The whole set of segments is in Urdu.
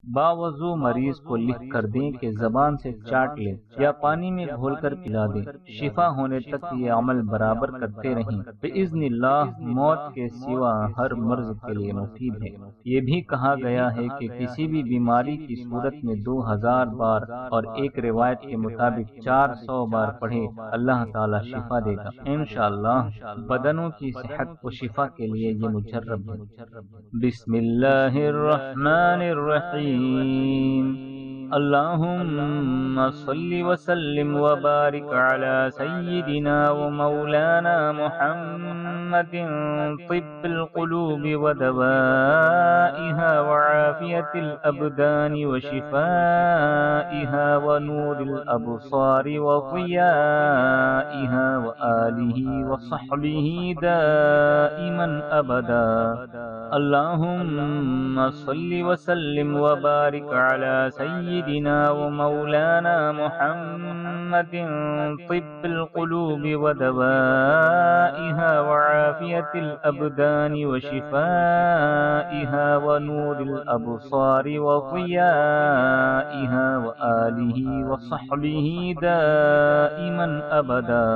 باوضو مریض کو لکھ کر دیں کہ زبان سے چاٹ لے یا پانی میں گھول کر پلا دیں، شفا ہونے تک یہ عمل برابر کرتے رہیں، بإذن اللہ موت کے سوا ہر مرض کے لیے مفید ہے۔ یہ بھی کہا گیا ہے کہ کسی بھی بیماری کی صورت میں 2000 بار اور ایک روایت کے مطابق 400 بار پڑھے اللہ تعالی شفا دے گا انشاءاللہ۔ بدنوں کی صحت و شفا کے لیے یہ مجرب ہے۔ بسم اللہ الرحمن الرحیم، اللہم صل وسلم وبارک علی سیدنا ومولانا محمد طب القلوب ودوائها وعافیت الابدان وشفائها ونور الابصار وضیائها وآلہ وصحبہ دائما ابدا۔ اللہم صل وسلم وبارک علی سیدنا ومولانا محمد طب القلوب ودوائها وعافیت الابدان وشفائها ونور الابصار وضیائها وآلہ وصحبہ دائما ابدا۔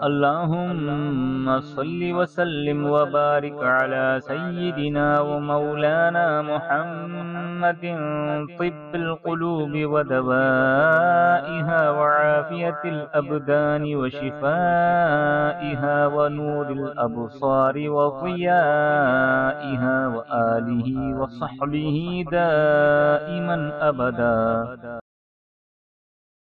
اللہم صل وسلم وبارک علی سیدنا ومولانا محمد طب القلوب ودوائها وعافیت الابدان وشفائها ونور الابصار وضیائها وآلہ وصحبہ دائما ابدا۔